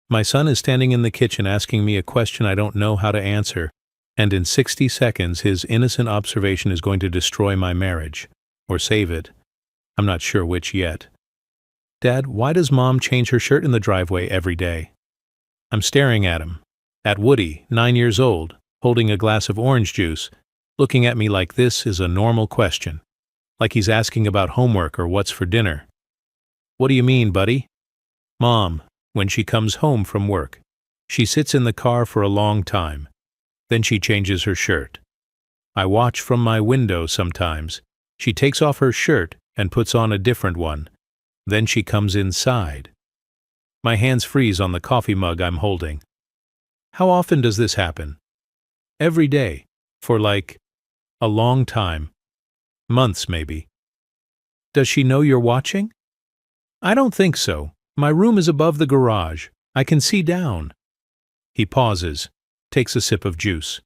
My son is standing in the kitchen asking me a question I don't know how to answer, and in 60 seconds his innocent observation is going to destroy my marriage. Or save it. I'm not sure which yet. Dad, why does Mom change her shirt in the driveway every day? I'm staring at him. At Woody, 9 years old, holding a glass of orange juice, looking at me like this is a normal question. Like he's asking about homework or what's for dinner. What do you mean, buddy? Mom, when she comes home from work, she sits in the car for a long time. Then she changes her shirt. I watch from my window sometimes. She takes off her shirt and puts on a different one. Then she comes inside. My hands freeze on the coffee mug I'm holding. How often does this happen? Every day. For like a long time. Months, maybe. Does she know you're watching? I don't think so. My room is above the garage. I can see down. He pauses, takes a sip of juice.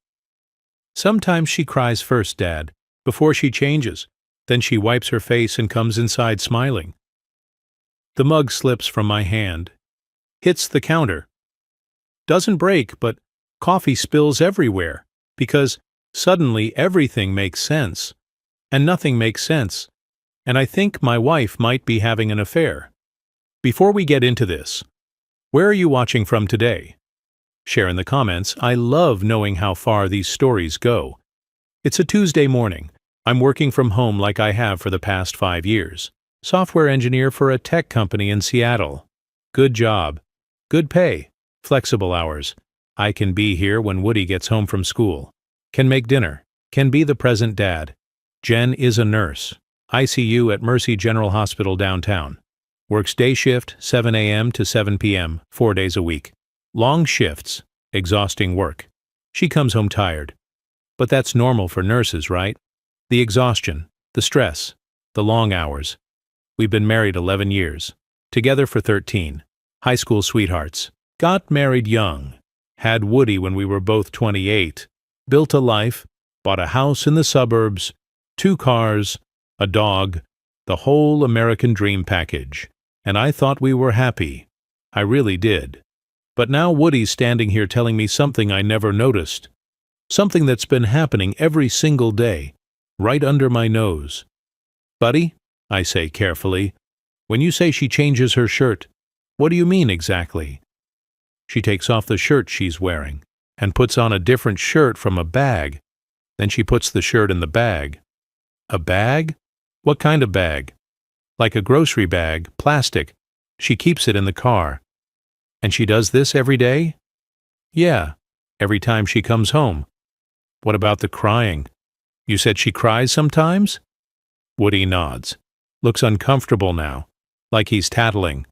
Sometimes she cries first, Dad, before she changes. Then she wipes her face and comes inside smiling. The mug slips from my hand, hits the counter. Doesn't break, but coffee spills everywhere, because suddenly everything makes sense. And nothing makes sense. And I think my wife might be having an affair. Before we get into this, where are you watching from today? Share in the comments. I love knowing how far these stories go. It's a Tuesday morning. I'm working from home like I have for the past 5 years. Software engineer for a tech company in Seattle. Good job. Good pay. Flexible hours. I can be here when Woody gets home from school. Can make dinner. Can be the present dad. Jen is a nurse. ICU at Mercy General Hospital downtown. Works day shift, 7 a.m. to 7 p.m., 4 days a week. Long shifts. Exhausting work. She comes home tired. But that's normal for nurses, right? The exhaustion, the stress, the long hours. We've been married 11 years. Together for 13. High school sweethearts. Got married young. Had Woody when we were both 28. Built a life. Bought a house in the suburbs. 2 cars. A dog. The whole American dream package. And I thought we were happy. I really did. But now Woody's standing here telling me something I never noticed. Something that's been happening every single day. Right under my nose. Buddy, I say carefully, when you say she changes her shirt, what do you mean exactly? She takes off the shirt she's wearing and puts on a different shirt from a bag. Then she puts the shirt in the bag. A bag? What kind of bag? Like a grocery bag, plastic. She keeps it in the car. And she does this every day? Yeah, every time she comes home. What about the crying? You said she cries sometimes? Woody nods. Looks uncomfortable now, like he's tattling.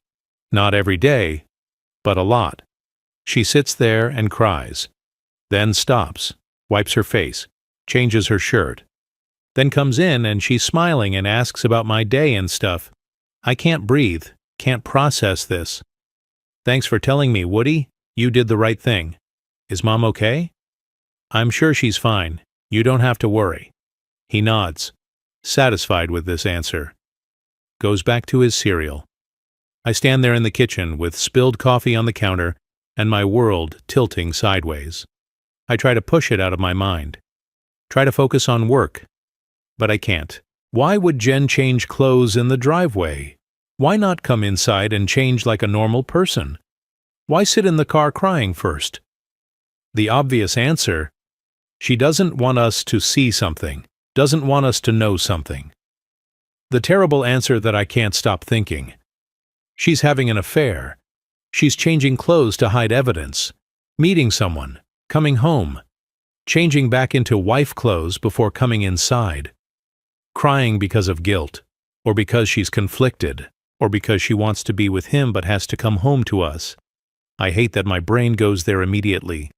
Not every day, but a lot. She sits there and cries. Then stops, wipes her face, changes her shirt. Then comes in and she's smiling and asks about my day and stuff. I can't breathe, can't process this. Thanks for telling me, Woody. You did the right thing. Is Mom okay? I'm sure she's fine. You don't have to worry. He nods, satisfied with this answer. Goes back to his cereal. I stand there in the kitchen with spilled coffee on the counter and my world tilting sideways. I try to push it out of my mind. Try to focus on work. But I can't. Why would Jen change clothes in the driveway? Why not come inside and change like a normal person? Why sit in the car crying first? The obvious answer: she doesn't want us to see something, doesn't want us to know something. The terrible answer that I can't stop thinking: she's having an affair. She's changing clothes to hide evidence, meeting someone, coming home, changing back into wife clothes before coming inside, crying because of guilt, or because she's conflicted, or because she wants to be with him but has to come home to us. I hate that my brain goes there immediately.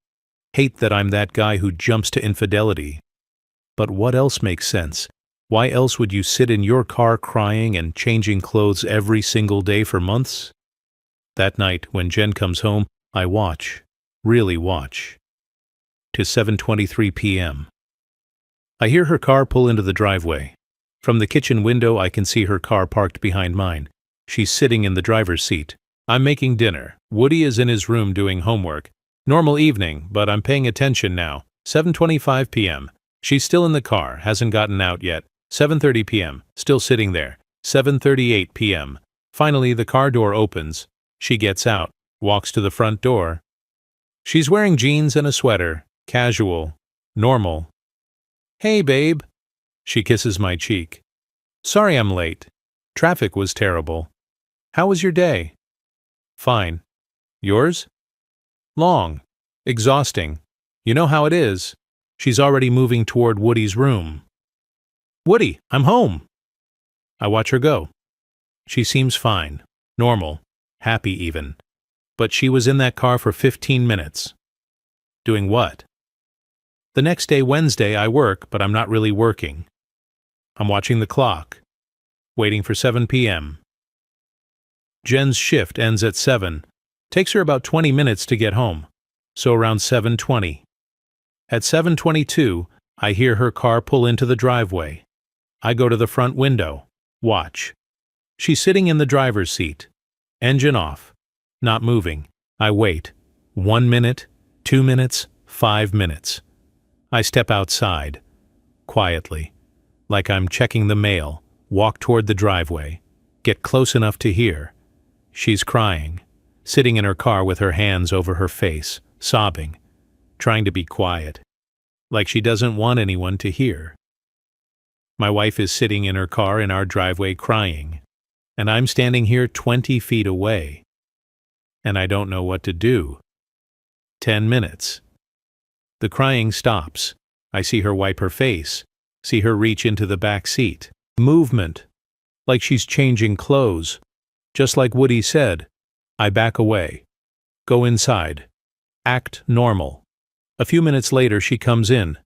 Hate that I'm that guy who jumps to infidelity. But what else makes sense? Why else would you sit in your car crying and changing clothes every single day for months? That night, when Jen comes home, I watch, really watch. To 7:23 p.m. I hear her car pull into the driveway. From the kitchen window, I can see her car parked behind mine. She's sitting in the driver's seat. I'm making dinner. Woody is in his room doing homework. Normal evening, but I'm paying attention now. 7:25 p.m. She's still in the car, hasn't gotten out yet. 7:30 p.m. Still sitting there. 7:38 p.m. Finally, the car door opens. She gets out, walks to the front door. She's wearing jeans and a sweater. Casual. Normal. Hey, babe. She kisses my cheek. Sorry I'm late. Traffic was terrible. How was your day? Fine. Yours? Long. Exhausting. You know how it is. She's already moving toward Woody's room. Woody, I'm home. I watch her go. She seems fine. Normal. Happy even. But she was in that car for 15 minutes. Doing what? The next day, Wednesday, I work, but I'm not really working. I'm watching the clock. Waiting for 7 p.m. Jen's shift ends at 7. Takes her about 20 minutes to get home. So around 7:20. At 7:22, I hear her car pull into the driveway. I go to the front window. Watch. She's sitting in the driver's seat. Engine off. Not moving. I wait. 1 minute, 2 minutes, 5 minutes. I step outside. Quietly. Like I'm checking the mail. Walk toward the driveway. Get close enough to hear. She's crying. Sitting in her car with her hands over her face. Sobbing. Trying to be quiet. Like she doesn't want anyone to hear. My wife is sitting in her car in our driveway crying. And I'm standing here 20 feet away. And I don't know what to do. 10 minutes. The crying stops. I see her wipe her face. See her reach into the back seat. Movement. Like she's changing clothes. Just like Woody said. I back away. Go inside. Act normal. A few minutes later she comes in.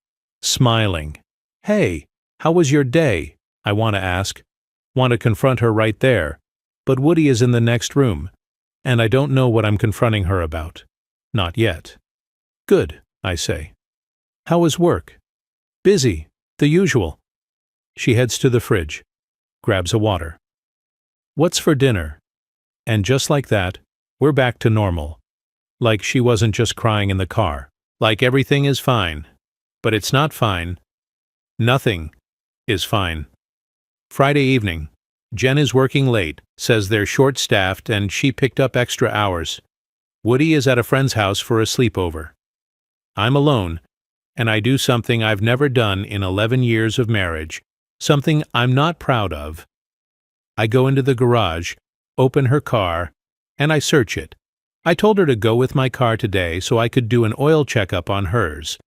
Smiling. Hey, how was your day? I want to ask. Want to confront her right there. But Woody is in the next room. And I don't know what I'm confronting her about. Not yet. Good, I say. How was work? Busy. The usual. She heads to the fridge. Grabs a water. What's for dinner? And just like that, we're back to normal. Like she wasn't just crying in the car. Like everything is fine. But it's not fine. Nothing is fine. Friday evening. Jen is working late, says they're short-staffed and she picked up extra hours. Woody is at a friend's house for a sleepover. I'm alone, and I do something I've never done in 11 years of marriage, something I'm not proud of. I go into the garage, open her car, and I search it. I told her to go with my car today so I could do an oil checkup on hers.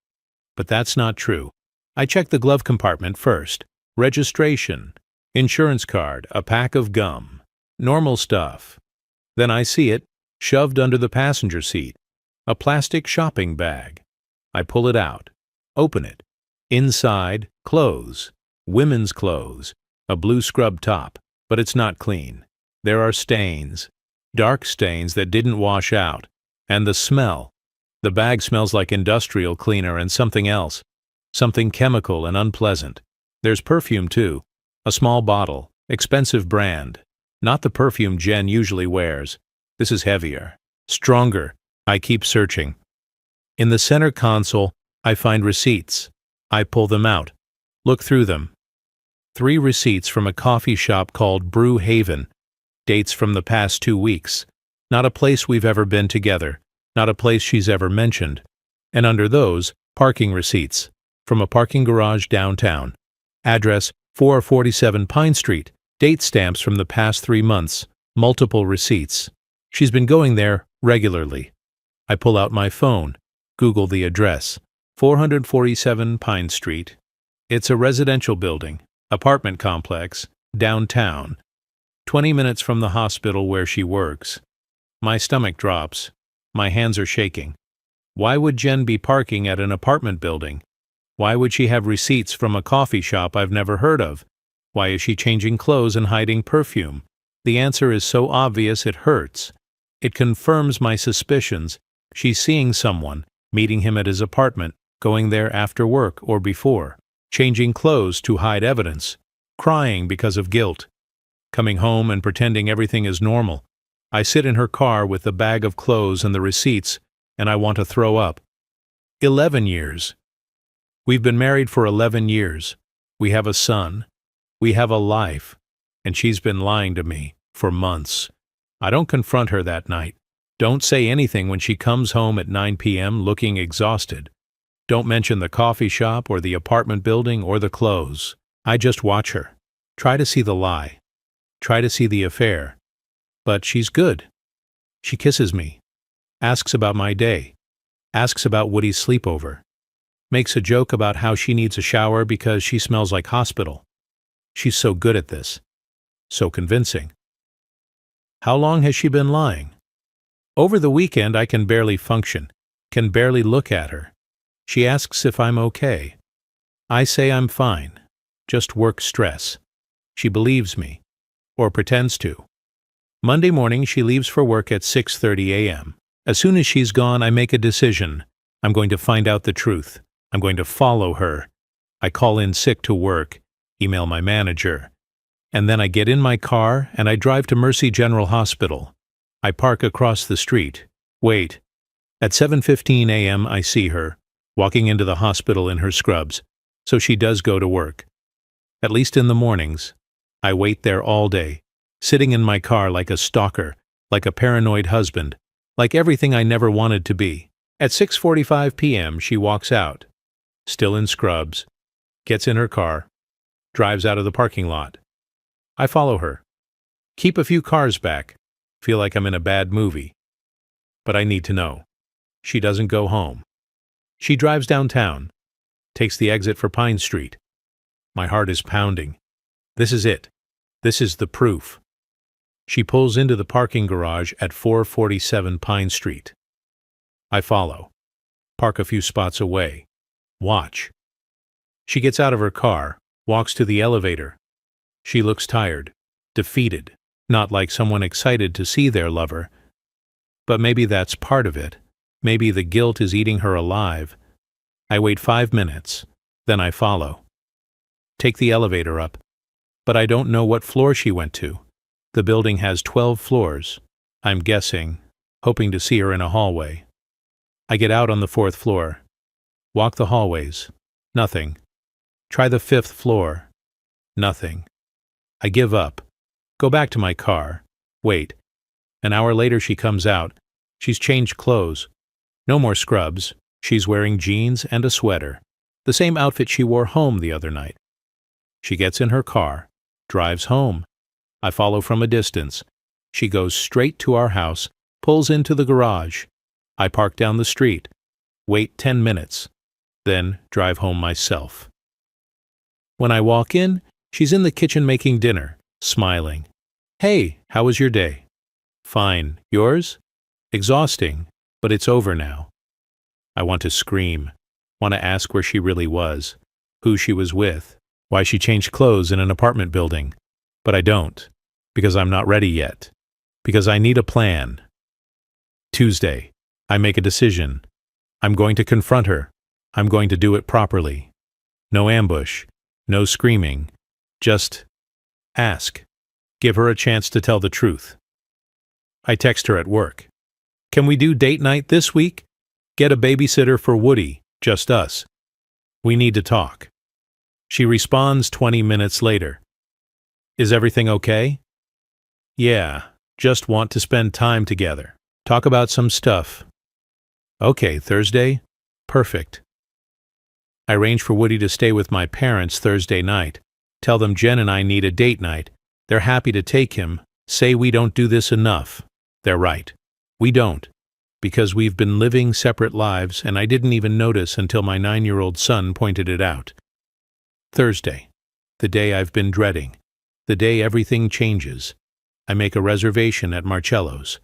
But that's not true. I check the glove compartment first. Registration, insurance card, a pack of gum. Normal stuff. Then I see it, shoved under the passenger seat. A plastic shopping bag. I pull it out. Open it. Inside, clothes. Women's clothes. A blue scrub top, but it's not clean. There are stains. Dark stains that didn't wash out. And the smell. The bag smells like industrial cleaner and something else. Something chemical and unpleasant. There's perfume too. A small bottle. Expensive brand. Not the perfume Jen usually wears. This is heavier. Stronger. I keep searching. In the center console, I find receipts. I pull them out. Look through them. 3 receipts from a coffee shop called Brew Haven. Dates from the past 2 weeks. Not a place we've ever been together. Not a place she's ever mentioned. And under those, parking receipts. From a parking garage downtown. Address 447 Pine Street. Date stamps from the past 3 months. Multiple receipts. She's been going there regularly. I pull out my phone. Google the address. 447 Pine Street. It's a residential building. Apartment complex. Downtown. 20 minutes from the hospital where she works. My stomach drops. My hands are shaking. Why would Jen be parking at an apartment building? Why would she have receipts from a coffee shop I've never heard of? Why is she changing clothes and hiding perfume? The answer is so obvious it hurts. It confirms my suspicions. She's seeing someone, meeting him at his apartment, going there after work or before, changing clothes to hide evidence, crying because of guilt, coming home and pretending everything is normal. I sit in her car with the bag of clothes and the receipts, and I want to throw up. 11 years. We've been married for 11 years. We have a son. We have a life. And she's been lying to me for months. I don't confront her that night. Don't say anything when she comes home at 9 p.m. looking exhausted. Don't mention the coffee shop or the apartment building or the clothes. I just watch her. Try to see the lie. Try to see the affair. But she's good. She kisses me. Asks about my day. Asks about Woody's sleepover. Makes a joke about how she needs a shower because she smells like hospital. She's so good at this. So convincing. How long has she been lying? Over the weekend I can barely function, can barely look at her. She asks if I'm okay. I say I'm fine, just work stress. She believes me, or pretends to. Monday morning she leaves for work at 6:30 a.m. As soon as she's gone, I make a decision. I'm going to find out the truth. I'm going to follow her. I call in sick to work, email my manager. And then I get in my car and I drive to Mercy General Hospital. I park across the street. Wait. At 7:15 a.m. I see her, walking into the hospital in her scrubs, so she does go to work. At least in the mornings. I wait there all day, sitting in my car like a stalker, like a paranoid husband, like everything I never wanted to be. At 6:45 p.m. she walks out, still in scrubs, gets in her car, drives out of the parking lot. I follow her. Keep a few cars back. Feel like I'm in a bad movie. But I need to know. She doesn't go home. She drives downtown, takes the exit for Pine Street. My heart is pounding. This is it. This is the proof. She pulls into the parking garage at 447 Pine Street. I follow. Park a few spots away. Watch. She gets out of her car, walks to the elevator. She looks tired, defeated, not like someone excited to see their lover. But maybe that's part of it. Maybe the guilt is eating her alive. I wait 5 minutes, then I follow. Take the elevator up. But I don't know what floor she went to. The building has 12 floors. I'm guessing, hoping to see her in a hallway. I get out on the 4th floor. Walk the hallways. Nothing. Try the 5th floor. Nothing. I give up. Go back to my car. Wait. An hour later she comes out. She's changed clothes. No more scrubs. She's wearing jeans and a sweater. The same outfit she wore home the other night. She gets in her car, drives home. I follow from a distance. She goes straight to our house, pulls into the garage. I park down the street. Wait 10 minutes. Then drive home myself. When I walk in, she's in the kitchen making dinner, smiling. Hey, how was your day? Fine. Yours? Exhausting, but it's over now. I want to scream. Want to ask where she really was, who she was with, why she changed clothes in an apartment building. But I don't, because I'm not ready yet, because I need a plan. Tuesday, I make a decision. I'm going to confront her. I'm going to do it properly. No ambush, no screaming, just ask. Give her a chance to tell the truth. I text her at work. Can we do date night this week? Get a babysitter for Woody, just us. We need to talk. She responds 20 minutes later. Is everything okay? Yeah, just want to spend time together. Talk about some stuff. Okay, Thursday? Perfect. I arrange for Woody to stay with my parents Thursday night. Tell them Jen and I need a date night. They're happy to take him. Say we don't do this enough. They're right. We don't. Because we've been living separate lives and I didn't even notice until my 9-year-old son pointed it out. Thursday. The day I've been dreading. The day everything changes. I make a reservation at Marcello's,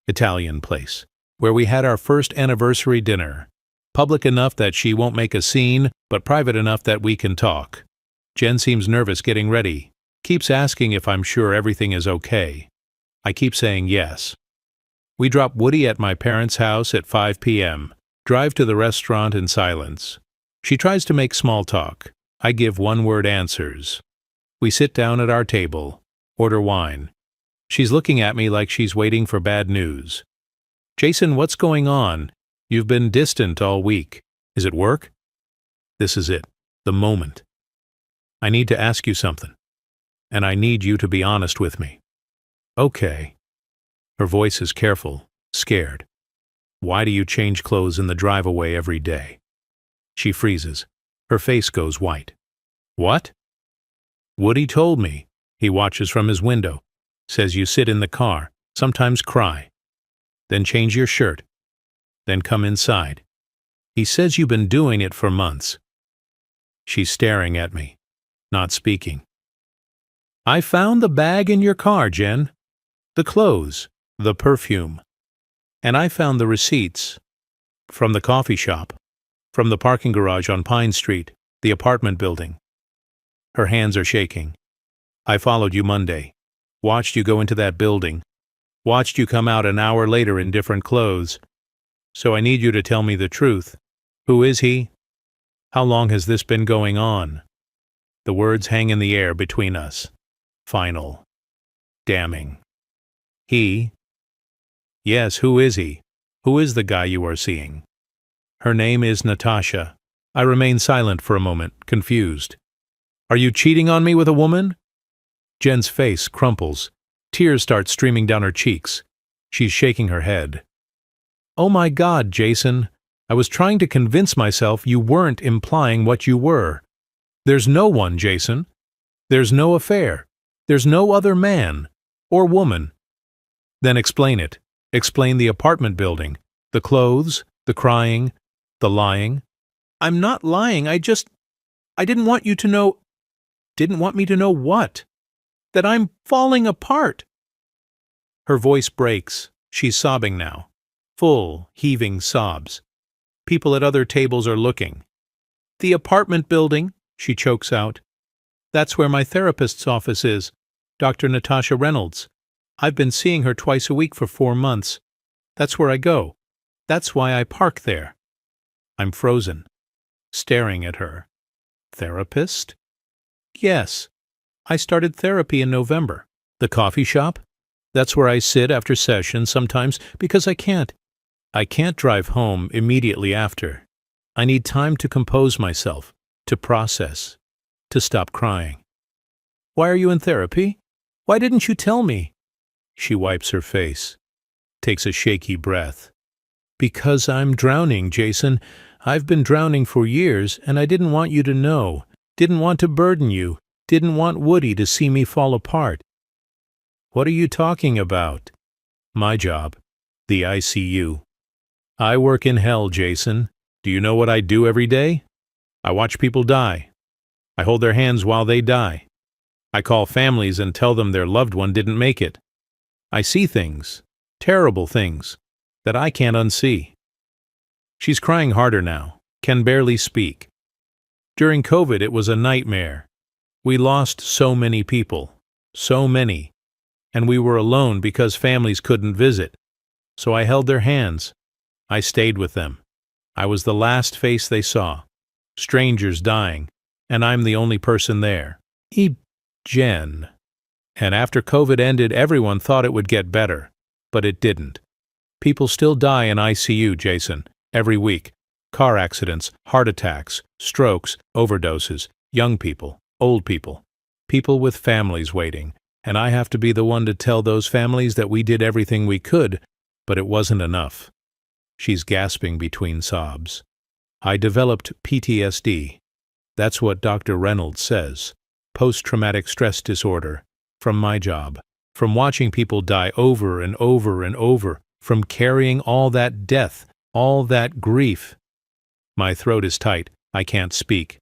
Italian place, where we had our first anniversary dinner. Public enough that she won't make a scene, but private enough that we can talk. Jen seems nervous getting ready. Keeps asking if I'm sure everything is okay. I keep saying yes. We drop Woody at my parents' house at 5 p.m., drive to the restaurant in silence. She tries to make small talk. I give one-word answers. We sit down at our table, order wine. She's looking at me like she's waiting for bad news. Jason, what's going on? You've been distant all week. Is it work? This is it. The moment. I need to ask you something. And I need you to be honest with me. Okay. Her voice is careful, scared. Why do you change clothes in the drive-away every day? She freezes. Her face goes white. What? Woody told me. He watches from his window. Says you sit in the car, sometimes cry. Then change your shirt. Then come inside. He says you've been doing it for months. She's staring at me, not speaking. I found the bag in your car, Jen. The clothes, the perfume. And I found the receipts. From the coffee shop. From the parking garage on Pine Street, the apartment building. Her hands are shaking. I followed you Monday. Watched you go into that building. Watched you come out an hour later in different clothes. So I need you to tell me the truth. Who is he? How long has this been going on? The words hang in the air between us. Final. Damning. He? Yes, who is he? Who is the guy you are seeing? Her name is Natasha. I remain silent for a moment, confused. Are you cheating on me with a woman? Jen's face crumples. Tears start streaming down her cheeks. She's shaking her head. Oh my God, Jason. I was trying to convince myself you weren't implying what you were. There's no one, Jason. There's no affair. There's no other man. Or woman. Then explain it. Explain the apartment building. The clothes. The crying. The lying. I'm not lying. I didn't want you to know. Didn't want me to know what? That I'm falling apart. Her voice breaks. She's sobbing now. Full, heaving sobs. People at other tables are looking. The apartment building, she chokes out. That's where my therapist's office is, Dr. Natasha Reynolds. I've been seeing her twice a week for 4 months. That's where I go. That's why I park there. I'm frozen, staring at her. Therapist? Yes. I started therapy in November. The coffee shop? That's where I sit after sessions sometimes because I can't drive home immediately after. I need time to compose myself, to process, to stop crying. Why are you in therapy? Why didn't you tell me? She wipes her face, takes a shaky breath. Because I'm drowning, Jason. I've been drowning for years, and I didn't want you to know. Didn't want to burden you. Didn't want Woody to see me fall apart. What are you talking about? My job. The ICU. I work in hell, Jason. Do you know what I do every day? I watch people die. I hold their hands while they die. I call families and tell them their loved one didn't make it. I see things, terrible things, that I can't unsee. She's crying harder now, can barely speak. During COVID, it was a nightmare. We lost so many people, so many, and we were alone because families couldn't visit. So I held their hands. I stayed with them. I was the last face they saw. Strangers dying, and I'm the only person there. Jen. And after COVID ended, everyone thought it would get better, but it didn't. People still die in ICU, Jason, every week. Car accidents, heart attacks, strokes, overdoses, young people, old people, people with families waiting, and I have to be the one to tell those families that we did everything we could, but it wasn't enough. She's gasping between sobs. I developed PTSD. That's what Dr. Reynolds says. Post-traumatic stress disorder. From my job. From watching people die over and over and over. From carrying all that death, all that grief. My throat is tight. I can't speak.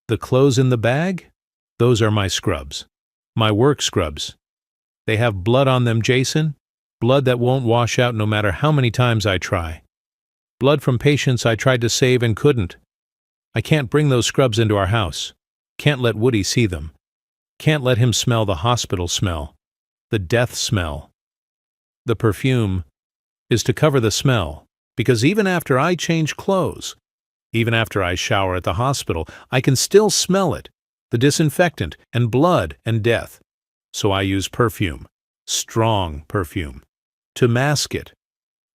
The clothes in the bag? Those are my scrubs. My work scrubs. They have blood on them, Jason. Blood that won't wash out no matter how many times I try. Blood from patients I tried to save and couldn't. I can't bring those scrubs into our house. Can't let Woody see them. Can't let him smell the hospital smell. The death smell. The perfume is to cover the smell, because even after I change clothes, even after I shower at the hospital, I can still smell it, the disinfectant and blood and death. So I use perfume, strong perfume, to mask it.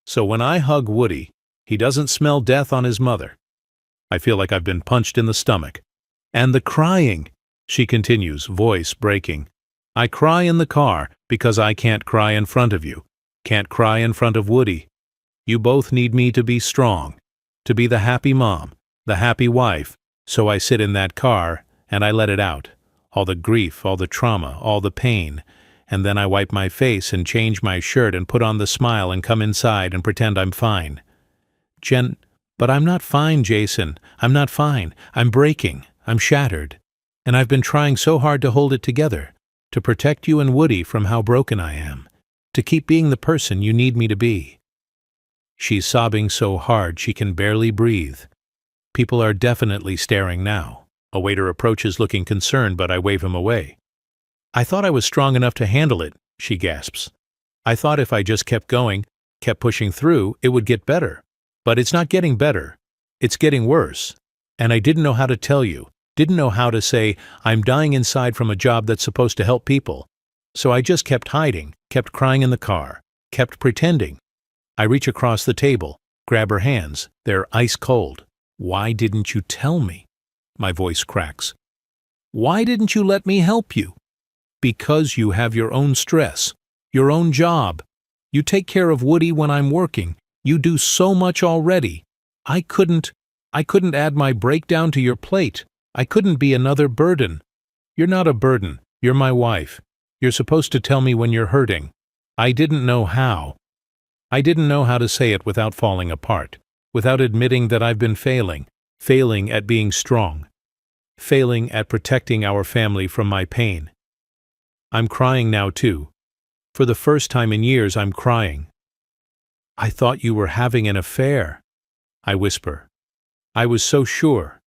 So when I hug Woody, he doesn't smell death on his mother. I feel like I've been punched in the stomach. And the crying, she continues, voice breaking. I cry in the car because I can't cry in front of you, can't cry in front of Woody. You both need me to be strong, to be the happy mom, the happy wife, so I sit in that car and I let it out. All the grief, all the trauma, all the pain, and then I wipe my face and change my shirt and put on the smile and come inside and pretend I'm fine. Jen, but I'm not fine, Jason. I'm not fine. I'm breaking. I'm shattered. And I've been trying so hard to hold it together, to protect you and Woody from how broken I am, to keep being the person you need me to be. She's sobbing so hard she can barely breathe. People are definitely staring now. A waiter approaches looking concerned, but I wave him away. I thought I was strong enough to handle it, she gasps. I thought if I just kept going, kept pushing through, it would get better. But it's not getting better. It's getting worse. And I didn't know how to tell you, didn't know how to say, I'm dying inside from a job that's supposed to help people. So I just kept hiding, kept crying in the car, kept pretending. I reach across the table, grab her hands. They're ice cold. Why didn't you tell me? My voice cracks. Why didn't you let me help you? Because you have your own stress, your own job. You take care of Woody when I'm working. You do so much already. I couldn't add my breakdown to your plate. I couldn't be another burden. You're not a burden. You're my wife. You're supposed to tell me when you're hurting. I didn't know how. I didn't know how to say it without falling apart, without admitting that I've been failing at being strong, failing at protecting our family from my pain. I'm crying now too. For the first time in years, I'm crying. I thought you were having an affair, I whisper. I was so sure.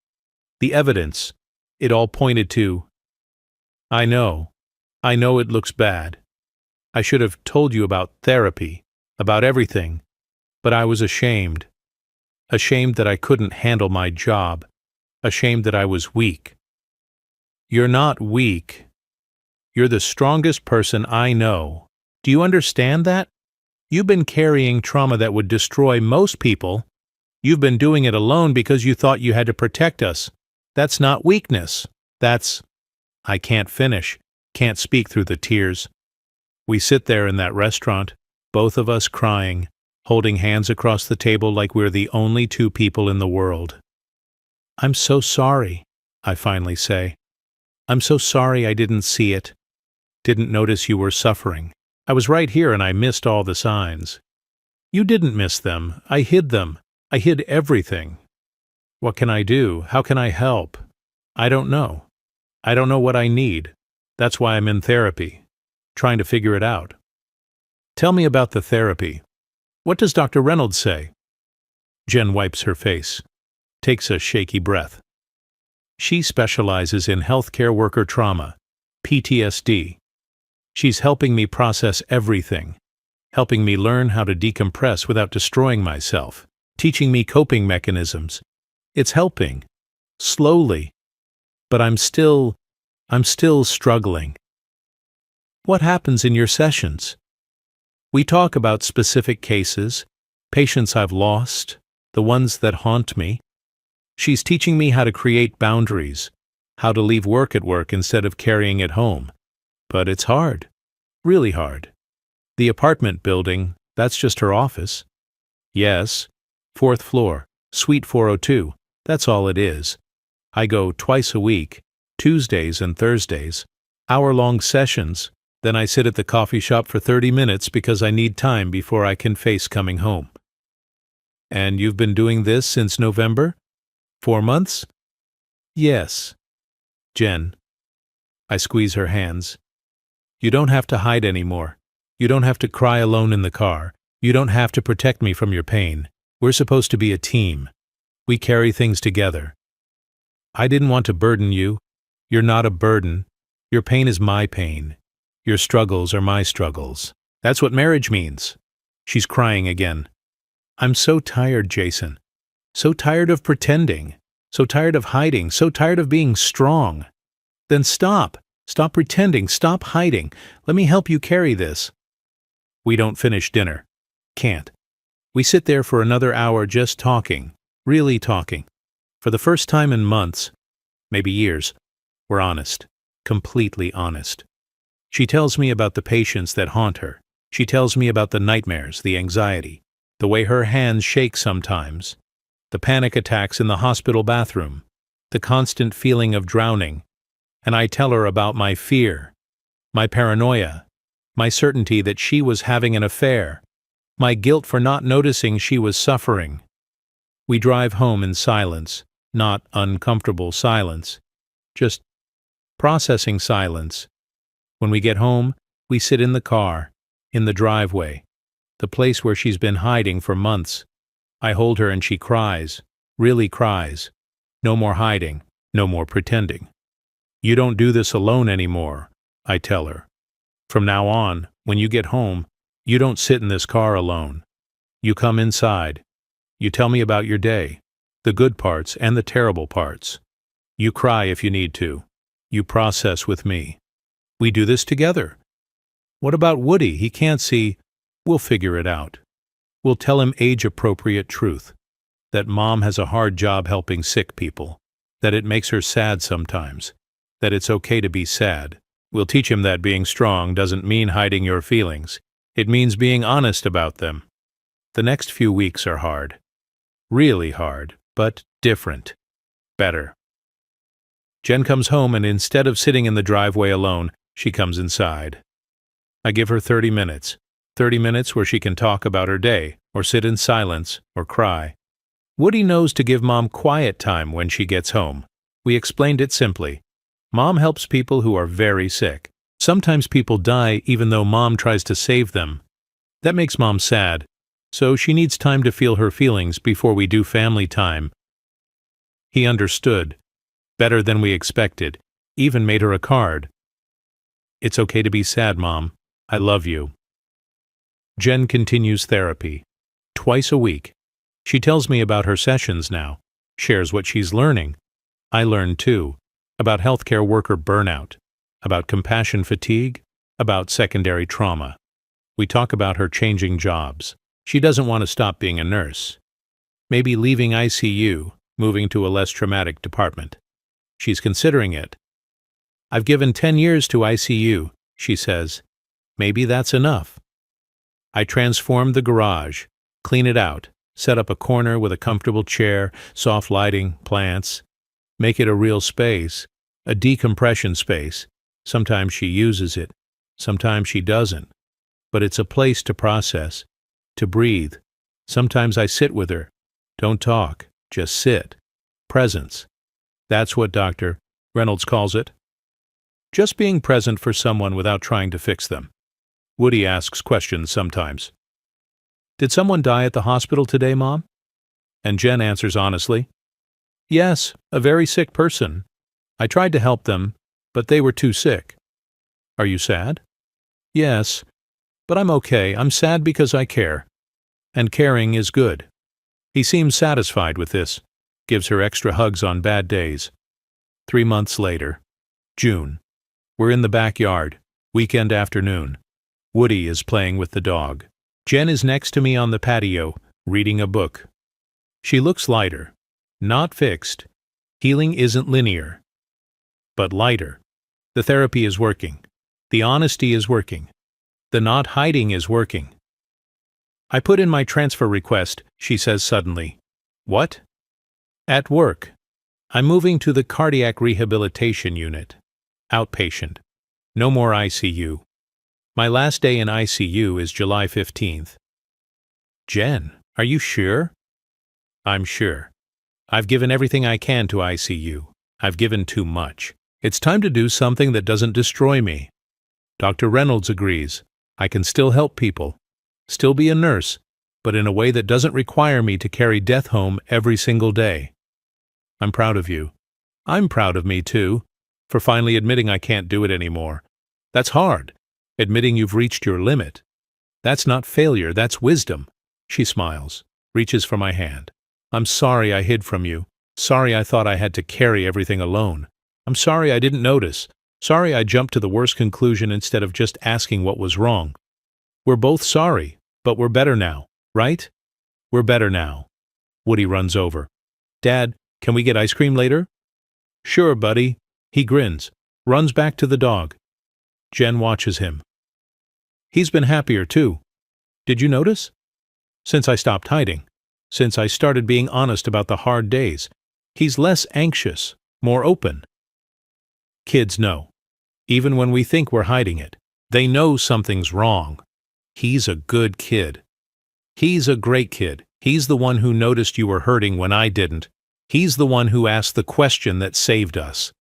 The evidence, it all pointed to. I know it looks bad. I should have told you about therapy, about everything, but I was ashamed. Ashamed that I couldn't handle my job. Ashamed that I was weak. You're not weak. You're the strongest person I know. Do you understand that? You've been carrying trauma that would destroy most people. You've been doing it alone because you thought you had to protect us. That's not weakness. That's... I can't finish. Can't speak through the tears. We sit there in that restaurant, both of us crying, holding hands across the table like we're the only two people in the world. I'm so sorry, I finally say. I'm so sorry I didn't see it. Didn't notice you were suffering. I was right here and I missed all the signs. You didn't miss them. I hid them. I hid everything. What can I do? How can I help? I don't know. I don't know what I need. That's why I'm in therapy, trying to figure it out. Tell me about the therapy. What does Dr. Reynolds say? Jen wipes her face, takes a shaky breath. She specializes in healthcare worker trauma, PTSD. She's helping me process everything, helping me learn how to decompress without destroying myself, teaching me coping mechanisms. It's helping, slowly, but I'm still struggling. What happens in your sessions? We talk about specific cases, patients I've lost, the ones that haunt me. She's teaching me how to create boundaries, how to leave work at work instead of carrying it home. But it's hard, really hard. The apartment building, that's just her office. Yes, 4th floor, suite 402, that's all it is. I go twice a week, Tuesdays and Thursdays, hour-long sessions. Then I sit at the coffee shop for 30 minutes because I need time before I can face coming home. And you've been doing this since November? 4 months? Yes. Jen. I squeeze her hands. You don't have to hide anymore. You don't have to cry alone in the car. You don't have to protect me from your pain. We're supposed to be a team. We carry things together. I didn't want to burden you. You're not a burden. Your pain is my pain. Your struggles are my struggles. That's what marriage means. She's crying again. I'm so tired, Jason. So tired of pretending. So tired of hiding. So tired of being strong. Then stop. Stop pretending, stop hiding. Let me help you carry this. We don't finish dinner. Can't. We sit there for another hour just talking, really talking. For the first time in months, maybe years, we're honest, completely honest. She tells me about the patients that haunt her. She tells me about the nightmares, the anxiety, the way her hands shake sometimes, the panic attacks in the hospital bathroom, the constant feeling of drowning. And I tell her about my fear, my paranoia, my certainty that she was having an affair, my guilt for not noticing she was suffering. We drive home in silence, not uncomfortable silence, just processing silence. When we get home, we sit in the car, in the driveway, the place where she's been hiding for months. I hold her and she cries, really cries. No more hiding, no more pretending. You don't do this alone anymore, I tell her. From now on, when you get home, you don't sit in this car alone. You come inside. You tell me about your day, the good parts and the terrible parts. You cry if you need to. You process with me. We do this together. What about Woody? He can't see. We'll figure it out. We'll tell him age-appropriate truth, that Mom has a hard job helping sick people, that it makes her sad sometimes, that it's okay to be sad. We'll teach him that being strong doesn't mean hiding your feelings. It means being honest about them. The next few weeks are hard. Really hard, but different. Better. Jen comes home and instead of sitting in the driveway alone, she comes inside. I give her 30 minutes. 30 minutes where she can talk about her day, or sit in silence, or cry. Woody knows to give Mom quiet time when she gets home. We explained it simply. Mom helps people who are very sick. Sometimes people die even though Mom tries to save them. That makes Mom sad, so she needs time to feel her feelings before we do family time. He understood. Better than we expected. Even made her a card. It's okay to be sad, Mom. I love you. Jen continues therapy. Twice a week. She tells me about her sessions now, shares what she's learning. I learn too, about healthcare worker burnout, about compassion fatigue, about secondary trauma. We talk about her changing jobs. She doesn't want to stop being a nurse. Maybe leaving ICU, moving to a less traumatic department. She's considering it. I've given 10 years to ICU, she says. Maybe that's enough. I transform the garage, clean it out, set up a corner with a comfortable chair, soft lighting, plants, make it a real space, a decompression space. Sometimes she uses it, sometimes she doesn't. But it's a place to process, to breathe. Sometimes I sit with her. Don't talk, just sit. Presence. That's what Dr. Reynolds calls it. Just being present for someone without trying to fix them. Woody asks questions sometimes. Did someone die at the hospital today, Mom? And Jen answers honestly. Yes, a very sick person. I tried to help them, but they were too sick. Are you sad? Yes, but I'm okay. I'm sad because I care. And caring is good. He seems satisfied with this. Gives her extra hugs on bad days. 3 months later. June. We're in the backyard. Weekend afternoon. Woody is playing with the dog. Jen is next to me on the patio, reading a book. She looks lighter. Not fixed. Healing isn't linear. But lighter. The therapy is working. The honesty is working. The not hiding is working. I put in my transfer request, she says suddenly. What? At work. I'm moving to the cardiac rehabilitation unit. Outpatient. No more ICU. My last day in ICU is July 15th. Jen, are you sure? I'm sure. I've given everything I can to ICU. I've given too much. It's time to do something that doesn't destroy me. Dr. Reynolds agrees. I can still help people. Still be a nurse, but in a way that doesn't require me to carry death home every single day. I'm proud of you. I'm proud of me too, for finally admitting I can't do it anymore. That's hard. Admitting you've reached your limit. That's not failure, that's wisdom. She smiles, reaches for my hand. I'm sorry I hid from you. Sorry I thought I had to carry everything alone. I'm sorry I didn't notice. Sorry I jumped to the worst conclusion instead of just asking what was wrong. We're both sorry, but we're better now, right? We're better now. Woody runs over. Dad, can we get ice cream later? Sure, buddy. He grins, runs back to the dog. Jen watches him. He's been happier too. Did you notice? Since I stopped hiding. Since I started being honest about the hard days. He's less anxious, more open. Kids know. Even when we think we're hiding it, they know something's wrong. He's a good kid. He's a great kid. He's the one who noticed you were hurting when I didn't. He's the one who asked the question that saved us.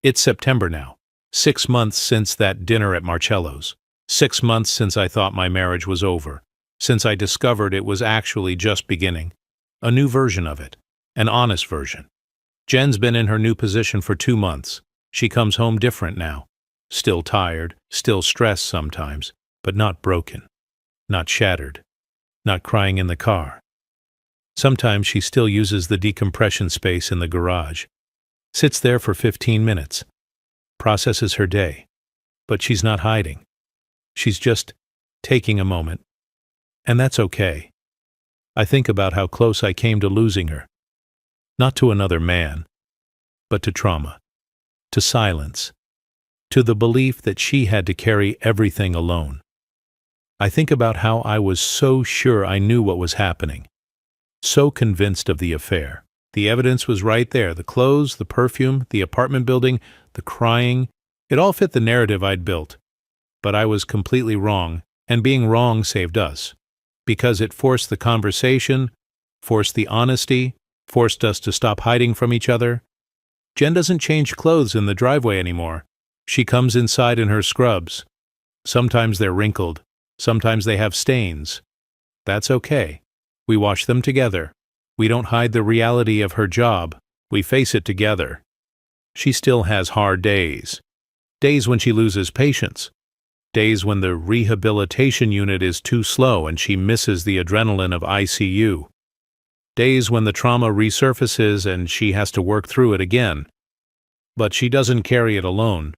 It's September now. 6 months since that dinner at Marcello's. 6 months since I thought my marriage was over. Since I discovered it was actually just beginning. A new version of it. An honest version. Jen's been in her new position for 2 months. She comes home different now. Still tired, still stressed sometimes, but not broken. Not shattered. Not crying in the car. Sometimes she still uses the decompression space in the garage. Sits there for 15 minutes. Processes her day. But she's not hiding. She's just taking a moment. And that's okay. I think about how close I came to losing her. Not to another man, but to trauma. To silence. To the belief that she had to carry everything alone. I think about how I was so sure I knew what was happening. So convinced of the affair. The evidence was right there. The clothes, the perfume, the apartment building, the crying. It all fit the narrative I'd built. But I was completely wrong, and being wrong saved us. Because it forced the conversation, forced the honesty, forced us to stop hiding from each other. Jen doesn't change clothes in the driveway anymore. She comes inside in her scrubs. Sometimes they're wrinkled. Sometimes they have stains. That's okay. We wash them together. We don't hide the reality of her job. We face it together. She still has hard days. Days when she loses patience. Days when the rehabilitation unit is too slow and she misses the adrenaline of ICU. Days when the trauma resurfaces and she has to work through it again. But she doesn't carry it alone.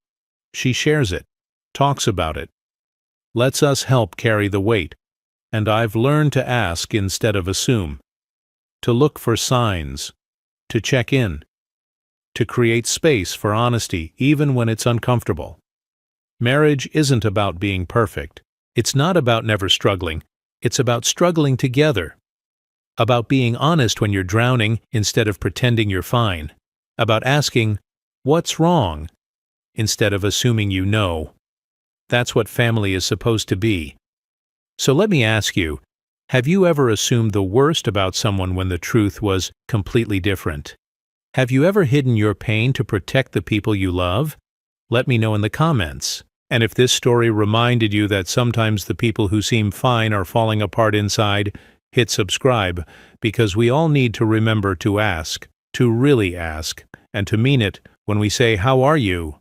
She shares it, talks about it, lets us help carry the weight. And I've learned to ask instead of assume. To look for signs. To check in. To create space for honesty even when it's uncomfortable. Marriage isn't about being perfect. It's not about never struggling. It's about struggling together. About being honest when you're drowning instead of pretending you're fine. About asking, "What's wrong?" instead of assuming you know. That's what family is supposed to be. So let me ask you, have you ever assumed the worst about someone when the truth was completely different? Have you ever hidden your pain to protect the people you love? Let me know in the comments. And if this story reminded you that sometimes the people who seem fine are falling apart inside, hit subscribe, because we all need to remember to ask, to really ask, and to mean it when we say, "How are you?"